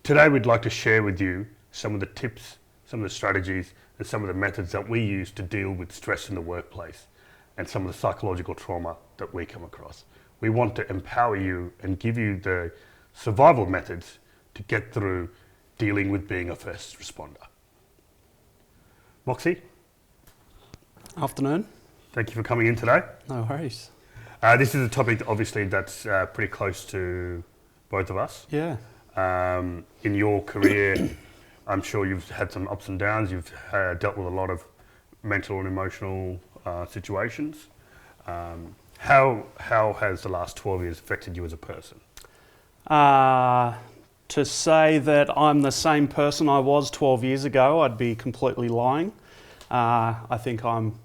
Today we'd like to share with you some of the tips, some of the strategies and some of the methods that we use to deal with stress in the workplace and some of the psychological trauma that we come across. We want to empower you and give you the survival methods to get through dealing with being a first responder. Moxey, Afternoon. thank you for coming in today. No worries. This is a topic obviously that's pretty close to both of us. Yeah. In your career, I'm sure you've had some ups and downs. You've dealt with a lot of mental and emotional situations. How has the last 12 years affected you as a person? To say that I'm the same person I was 12 years ago, I'd be completely lying. I think I'm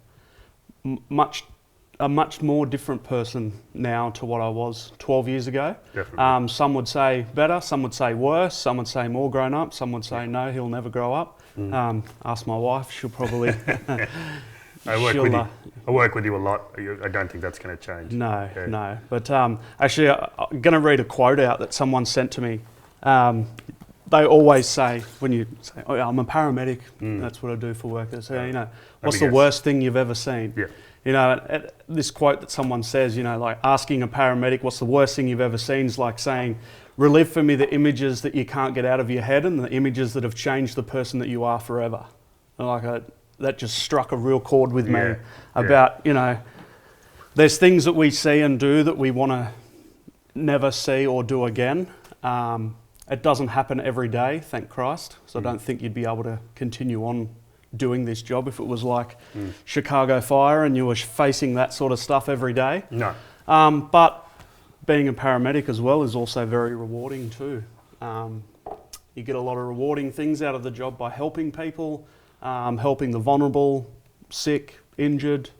a much more different person now to what I was 12 years ago. Definitely. Some would say better, some would say worse, some would say more grown up, some would say no, he'll never grow up. Ask my wife, she'll probably... I work with you a lot. I don't think that's going to change. No, yeah. No. But actually, I'm going to read a quote out that someone sent to me. They always say, when you say, oh, yeah, I'm a paramedic, that's what I do for work. They say, what's the worst thing you've ever seen? Yeah. This quote that someone says, like asking a paramedic, what's the worst thing you've ever seen is like saying, relive for me the images that you can't get out of your head and the images that have changed the person that you are forever. And that just struck a real chord with me about, there's things that we see and do that we want to never see or do again. It doesn't happen every day, thank Christ. So I don't think you'd be able to continue on doing this job if it was like Chicago Fire and you were facing that sort of stuff every day. No. But being a paramedic as well is also very rewarding too. You get a lot of rewarding things out of the job by helping people, helping the vulnerable, sick, injured,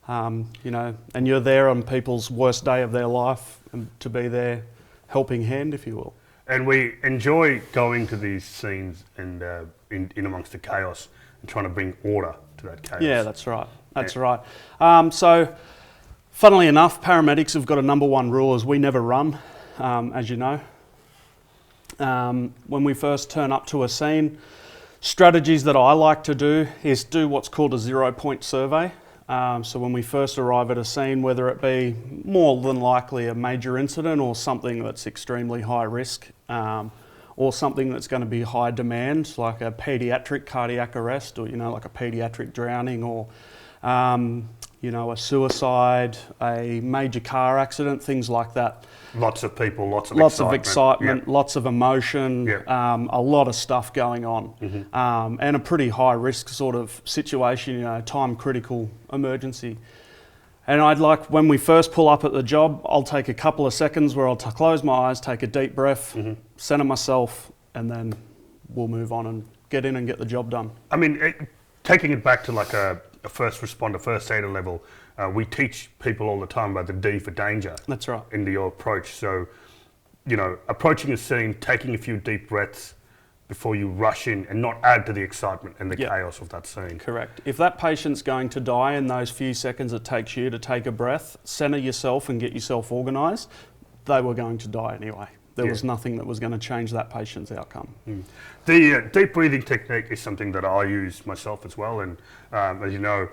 and you're there on people's worst day of their life and to be their helping hand, if you will. And we enjoy going to these scenes and in amongst the chaos and trying to bring order to that chaos. Yeah, that's right. That's right. So, funnily enough, paramedics have got a number one rule is we never run, as you know. When we first turn up to a scene, strategies that I like to do is do what's called a 0-point survey. So when we first arrive at a scene, whether it be more than likely a major incident or something that's extremely high risk, or something that's going to be high demand, like a pediatric cardiac arrest or, like a pediatric drowning or, a suicide, a major car accident, things like that. Lots of people, lots of excitement, lots of emotion, a lot of stuff going on, and a pretty high risk sort of situation, time critical emergency. And when we first pull up at the job, I'll take a couple of seconds where I'll close my eyes, take a deep breath, center myself, and then we'll move on and get in and get the job done. I mean, taking it back to like a first responder, first aider level, we teach people all the time about the D for danger. That's right. In your approach. So, approaching a scene, taking a few deep breaths before you rush in and not add to the excitement and the chaos of that scene. Correct. If that patient's going to die in those few seconds it takes you to take a breath, center yourself and get yourself organised, they were going to die anyway. There was nothing that was going to change that patient's outcome. The deep breathing technique is something that I use myself as well. And as you know,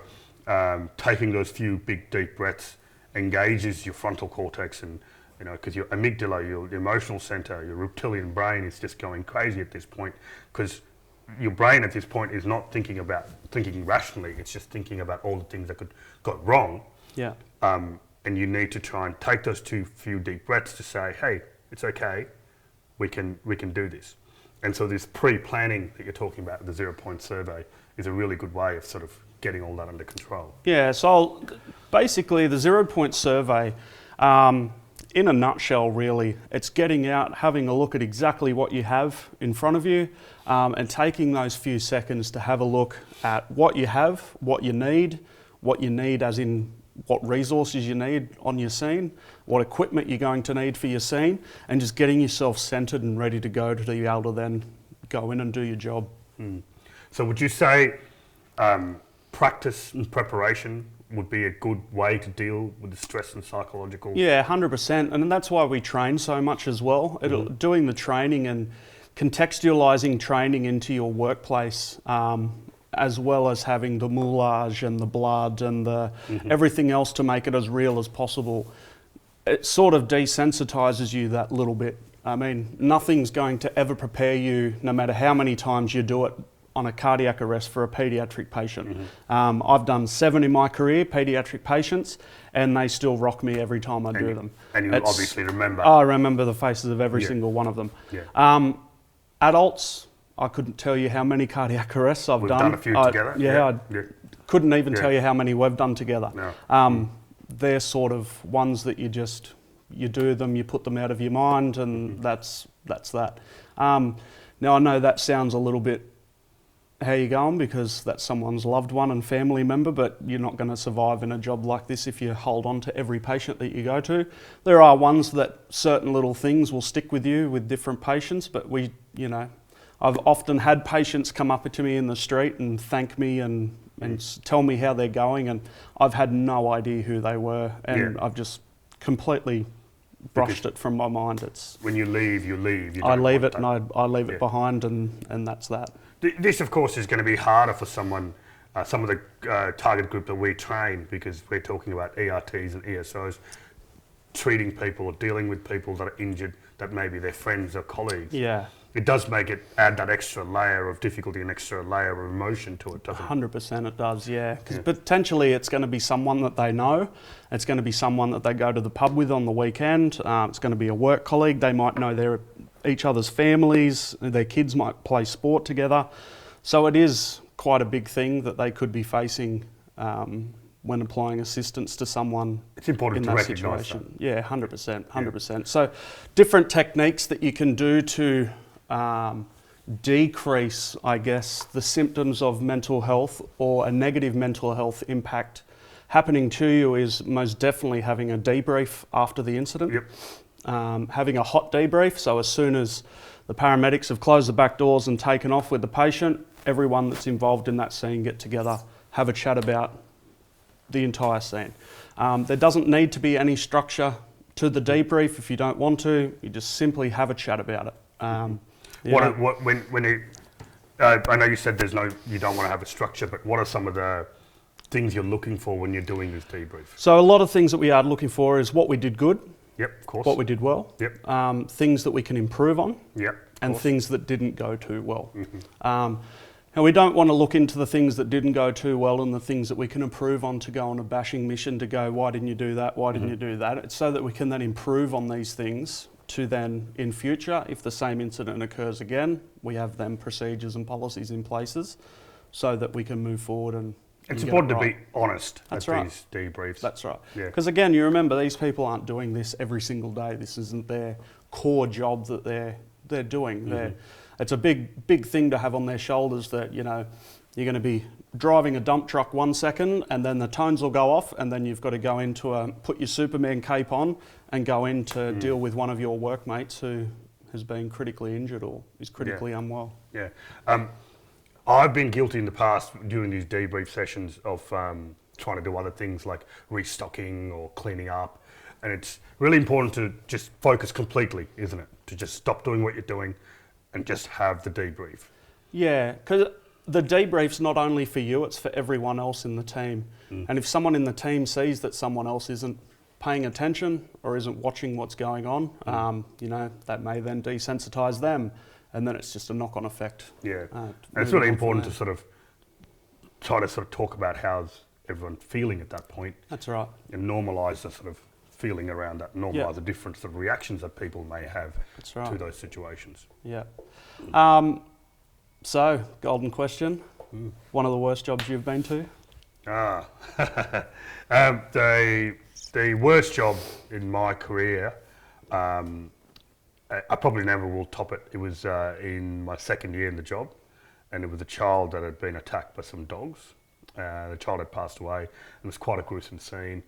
taking those few big deep breaths engages your frontal cortex and, because your amygdala, your emotional center, your reptilian brain is just going crazy at this point because your brain at this point is not thinking rationally, it's just thinking about all the things that got wrong. Yeah. And you need to try and take those few deep breaths to say, hey, it's okay, we can do this. And so this pre-planning that you're talking about, the 0-point survey, is a really good way of sort of getting all that under control. Yeah, so basically the 0-point survey, in a nutshell really, it's getting out, having a look at exactly what you have in front of you, and taking those few seconds to have a look at what you have, what you need as in what resources you need on your scene, what equipment you're going to need for your scene, and just getting yourself centred and ready to go to be able to then go in and do your job. So would you say practice and preparation would be a good way to deal with the stress and psychological? Yeah, 100%. And that's why we train so much as well. Doing the training and contextualizing training into your workplace, as well as having the moulage and the blood and the everything else to make it as real as possible, it sort of desensitizes you that little bit. I mean, nothing's going to ever prepare you, no matter how many times you do it on a cardiac arrest for a paediatric patient. I've done 7 in my career, paediatric patients, and they still rock me every time I do them. And you obviously remember. I remember the faces of every single one of them. Yeah. Adults, I couldn't tell you how many cardiac arrests I've done. We've done a few together. I couldn't even tell you how many we've done together. No. They're sort of ones that you do them, you put them out of your mind, and that's that. Now I know that sounds a little bit, how you going, because that's someone's loved one and family member, but you're not going to survive in a job like this if you hold on to every patient that you go to. There are ones that certain little things will stick with you with different patients, but I've often had patients come up to me in the street and thank me and tell me how they're going, and I've had no idea who they were, and I've just completely brushed it from my mind. It's when you leave, you leave. I leave it, and I leave it behind, and that's that. This, of course, is going to be harder for someone, some of the target group that we train, because we're talking about ERTs and ESOs, treating people or dealing with people that are injured, that maybe they're friends or colleagues. Yeah. It does make it add that extra layer of difficulty and extra layer of emotion to it, doesn't it? 100% it does, yeah. Because potentially it's going to be someone that they know. It's going to be someone that they go to the pub with on the weekend. It's going to be a work colleague. They might know each other's families. Their kids might play sport together. So it is quite a big thing that they could be facing when applying assistance to someone. It's important in to that recognise situation. Yeah, 100%. So different techniques that you can do to decrease, I guess, the symptoms of mental health or a negative mental health impact happening to you is most definitely having a debrief after the incident. Having a hot debrief, so as soon as the paramedics have closed the back doors and taken off with the patient, everyone that's involved in that scene get together, have a chat about the entire scene. There doesn't need to be any structure to the debrief. If you don't want to, you just simply have a chat about it. I know you said you don't want to have a structure, but what are some of the things you're looking for when you're doing this debrief? So a lot of things that we are looking for is what we did good. Yep, of course. What we did well. Yep. Things that we can improve on. Yep. And things that didn't go too well. And we don't want to look into the things that didn't go too well and the things that we can improve on to go on a bashing mission to go, why didn't you do that? Why didn't you do that? It's so that we can then improve on these things to then, in future, if the same incident occurs again, we have then procedures and policies in places so that we can move forward and it's important to be honest at these debriefs. That's right. Yeah. Because again, you remember these people aren't doing this every single day. This isn't their core job that they're doing. It's a big thing to have on their shoulders that, you're going to be driving a dump truck 1 second and then the tones will go off and then you've got to go into put your Superman cape on and go in to deal with one of your workmates who has been critically injured or is critically unwell. Yeah. I've been guilty in the past during these debrief sessions of trying to do other things like restocking or cleaning up. And it's really important to just focus completely, isn't it? To just stop doing what you're doing and just have the debrief. Yeah, because the debrief's not only for you, it's for everyone else in the team. And if someone in the team sees that someone else isn't paying attention or isn't watching what's going on, that may then desensitise them. And then it's just a knock-on effect. Yeah, and it's really important to sort of try to talk about how's everyone feeling at that point. That's right. And normalise the sort of feeling around that, normalise the different sort of reactions that people may have to those situations. Yeah. So, golden question. One of the worst jobs you've been to? The worst job in my career, I probably never will top it. It was in my second year in the job, and it was a child that had been attacked by some dogs. The child had passed away. It was quite a gruesome scene.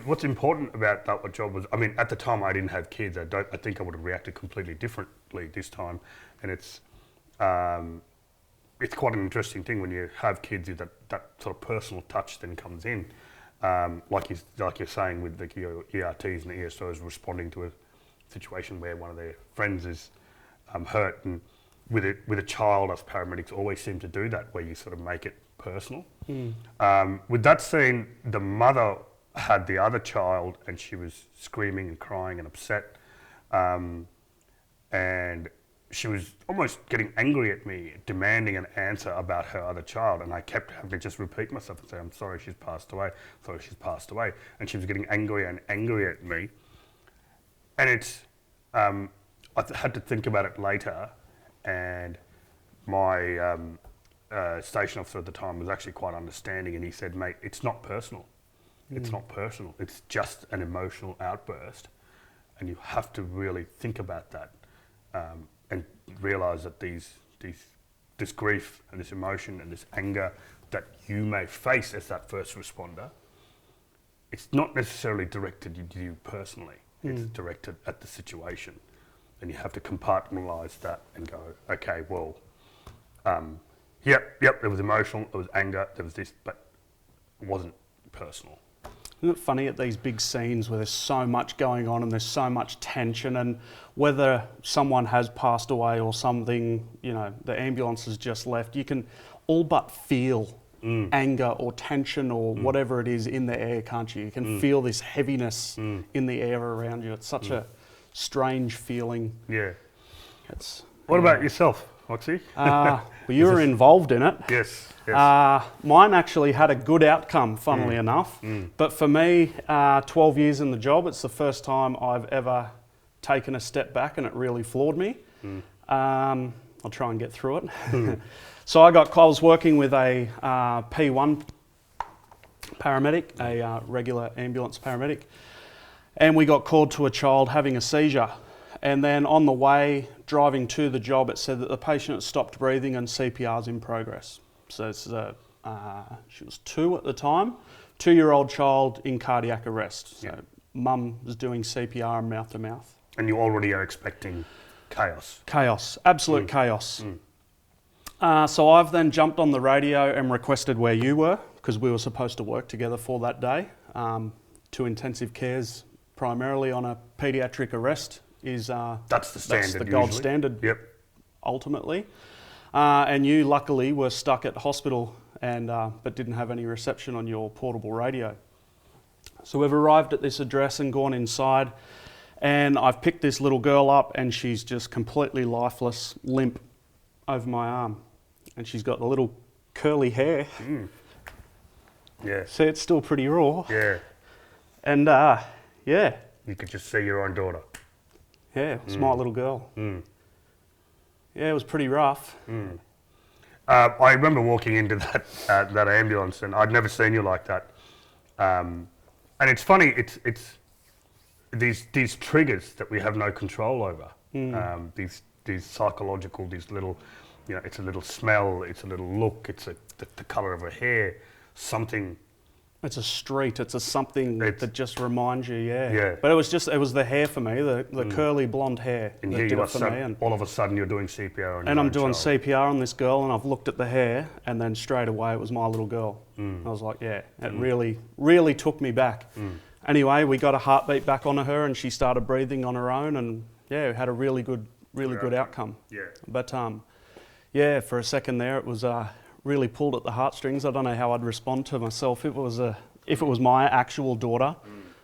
What's important about that job was, at the time I didn't have kids. I think I would have reacted completely differently this time, and it's quite an interesting thing when you have kids. That sort of personal touch then comes in. Like you're saying with your ERTs and ESOs responding to situation where one of their friends is hurt, and with a child, us paramedics always seem to do that, where you sort of make it personal. With that scene, the mother had the other child, and she was screaming and crying and upset, and she was almost getting angry at me, demanding an answer about her other child, and I kept having to just repeat myself and say, I'm sorry, she's passed away, sorry, she's passed away, and she was getting angrier and angrier at me, and it's, I had to think about it later, and my station officer at the time was actually quite understanding, and he said, mate, it's not personal. It's not personal. It's just an emotional outburst, and you have to really think about that and realise that this grief and this emotion and this anger that you may face as that first responder, it's not necessarily directed at you personally. It's directed at the situation, and you have to compartmentalise that and go, okay, well, yep, there was emotional, there was anger, there was this, but it wasn't personal. Isn't it funny at these big scenes where there's so much going on and there's so much tension, and whether someone has passed away or something, you know, the ambulance has just left, you can all but feel anger or tension or whatever it is in the air, can't you? You can feel this heaviness in the air around you. It's such a strange feeling. Yeah. It's, what about yourself, Moxey? Well, you were involved in it. Yes. Mine actually had a good outcome, funnily enough. But for me, 12 years in the job, it's the first time I've ever taken a step back, and it really floored me. I'll try and get through it. So I was working with a P1 paramedic, a regular ambulance paramedic, and we got called to a child having a seizure. And then on the way, driving to the job, it said that the patient had stopped breathing and CPR's in progress. So this is she was 2 at the time, 2-year-old child in cardiac arrest. So mum was doing CPR mouth to mouth. And you already are expecting chaos. Chaos, absolute chaos. So I've then jumped on the radio and requested where you were, because we were supposed to work together for that day. 2 intensive cares, primarily on a paediatric arrest, is that's the standard. That's the gold standard. Yep. Ultimately, and you luckily were stuck at hospital and but didn't have any reception on your portable radio. So we've arrived at this address and gone inside, and I've picked this little girl up, and she's just completely lifeless, limp over my arm, and she's got the little curly hair. Yeah. See, it's still pretty raw. Yeah. And yeah. You could just see your own daughter. Yeah, it was my little girl. Yeah, it was pretty rough. I remember walking into that ambulance, and I'd never seen you like that. And it's funny, it's these triggers that we have no control over. These psychological, these little, you know, it's a little smell, it's a little look, it's the colour of her hair, something. It's a street, it's a something that just reminds you, Yeah. But it was the hair for me, the curly blonde hair. And that here did you it for me. And all of a sudden you're doing CPR on and your I'm own doing child. CPR on this girl, and I've looked at the hair, and then straight away it was my little girl. I was like, yeah, it really took me back. Anyway, we got a heartbeat back onto her, and she started breathing on her own, and yeah, we had a really good outcome. Yeah. But yeah, for a second there, it was really pulled at the heartstrings. I don't know how I'd respond to myself if it was my actual daughter.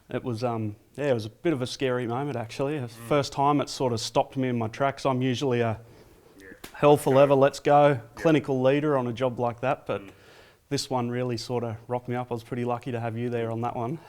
It was it was a bit of a scary moment, actually. The first time it sort of stopped me in my tracks. I'm usually a hell for leather, let's go, clinical leader on a job like that, but this one really sort of rocked me up. I was pretty lucky to have you there on that one.